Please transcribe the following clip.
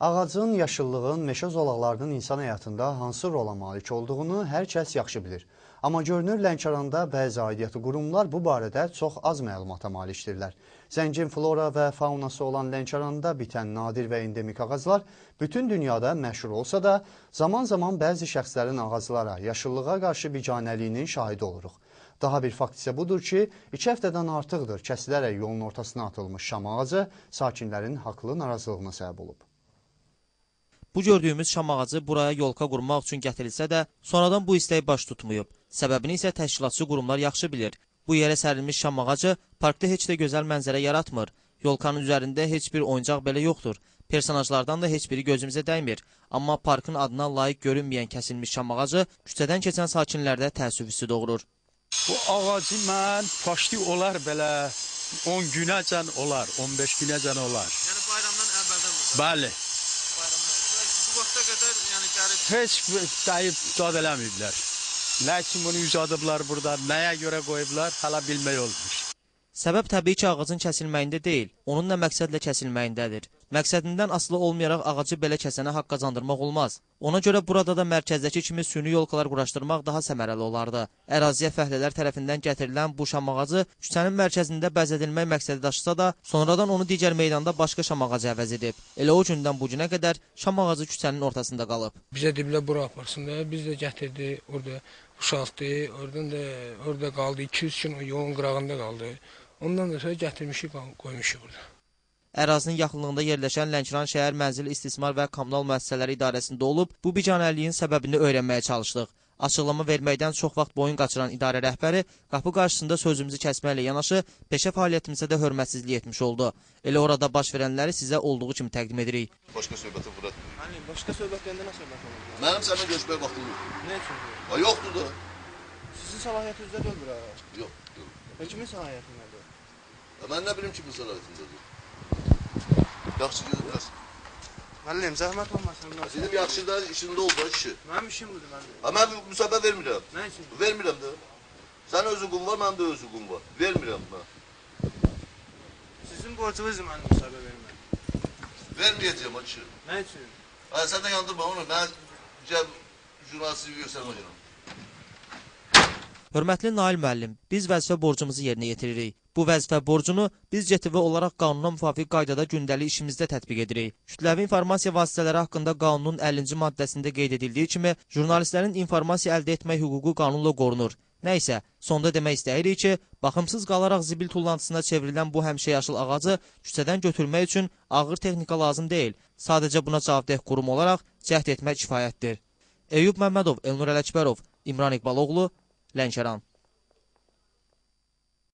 Ağacın, yaşıllığın, meşə zolaqlarının insan həyatında hansı rola malik olduğunu hər kəs yaxşı bilir. Amma görünür Lənkəranda bəzi aidiyyatı qurumlar bu barədə çox az məlumata malikdirlər. Zəngin flora və faunası olan Lənkəranda bitən nadir və endemik ağaclar bütün dünyada məşhur olsa da, zaman-zaman bəzi şəxslərin ağaclara, yaşıllığa qarşı biganəliyinin şahidi oluruq. Daha bir fakt isə budur ki, 2 həftədən artıqdır kəsilərək yolun ortasına atılmış şam ağacı sakinlərin haqlı narazılığına səbəb olub. Bu gördüyümüz şam ağacı buraya yolka qurmaq üçün gətirilsə də, sonradan bu istək baş tutmayıb. Səbəbini isə təşkilatçı qurumlar yaxşı bilir. Bu yerə sərilmiş şam ağacı parkda heç də gözəl mənzərə yaratmır. Yolkanın üzərində heç bir oyuncaq belə yoxdur. Personajlardan da heç biri gözümüzə dəymir. Amma parkın adına layiq görünməyən kəsilmiş şam ağacı küçədən keçən sakinlərdə təəssüf hissi doğurur. Bu ağacı mən başlı olar belə 10 günəcən olar, 15 günəcən olar. Yəni bayramdan əvvəldən mi? Bəli. Bu vaxta qədər yəni gəlib Heç dəyib dad eləməyiblər. Lakin bunu uzadıblar burada, nəyə görə qoyublar, hala bilmək olmuş. Səbəb təbii ki, ağacın kəsilməyində deyil, onun nə məqsədlə kəsilməyindədir. Məqsədindən asılı olmayaraq ağacı belə kəsənə haqq qazandırmaq olmaz. Ona görə burada da mərkəzdəki kimi süni yolkalar quraşdırmaq daha səmərəli olardı. Əraziyə fəhlələr tərəfindən gətirilən bu şam ağacı küçənin mərkəzində bəzədilmək məqsədi daşısa da, sonradan onu digər meydanda başqa şam ağacı əvəz edib. Elə o gündən bu günə qədər şam ağacı küçənin ortasında qalıb. Bizə diblə bura aparsın da, biz də gətirdi, orada uşaqdı, orada qaldı, 200 gün yolun qırağında qaldı. Ondan da sonra gətirmişik, qoymuşuq burada. Ərazinin yaxınlığında yerləşən Lənkəran şəhər mənzil istismar və kommunal müəssisələri idarəsində olub, bu biganəliyin səbəbini öyrənməyə çalışdıq. Açıqlama verməkdən çox vaxt boyun qaçıran idarə rəhbəri qapı qarşısında sözümüzü kəsməklə yanaşı, peşə fəaliyyətimizə də hörmətsizlik etmiş oldu. Elə orada baş verənləri sizə olduğu kimi təqdim edirik. Başqa söhbəti bura. hani başqa söhbət deyəndə nə söhbət olur? Mənim səninlə görüşməyə vaxtım yox. Nə üçün? Yoxdur da. Sizin səlahiyyətinizdə deyil bura. Yox. Kimin səlahiyyətindədir? Mən nə bilim kimin səlahiyyətindədir. Yaxşı gedir biraz. Müəllim, zəhmət olmasın. Dedim yaxşı da işində oldu kişi. Mənim işim budur müəllim. Mən müsahibə vermirəm. Nə üçün? Vermirəm də. Sənin öz hüququn var, mənim də öz hüququm var. Vermirəm mən. Sizin borcunuzdur mənim müsahibə vermək. Verməyəcəyim o kişi. Nə üçün? Sən də yandırma onu. Mən jurnalisti göstərməyəcəm. Hörmətli Nail müəllim, biz vəzifə borcumuzu yerinə yetiririk. Bu vəzifə borcunu biz CTV olaraq qanuna müvafiq qaydada gündəlik işimizdə tətbiq edirik. Kütləvi informasiya vasitələri haqqında qanunun 50-ci maddəsində qeyd edildiyi kimi, jurnalistlərin informasiya əldə etmək hüququ qanunla qorunur. Nəysə, sonda demək istəyirik ki, baxımsız qalaraq zibil tullantısına çevrilən bu həmişəyaşıl ağacı küçədən götürmək üçün ağır texnika lazım deyil. Sadəcə buna cavabdeh qurum olaraq cəhd etmək kifayətdir. Eyüp Məmmədov, Elnur Ələkbərov, İmran İqbaloğlu, Lənkəran.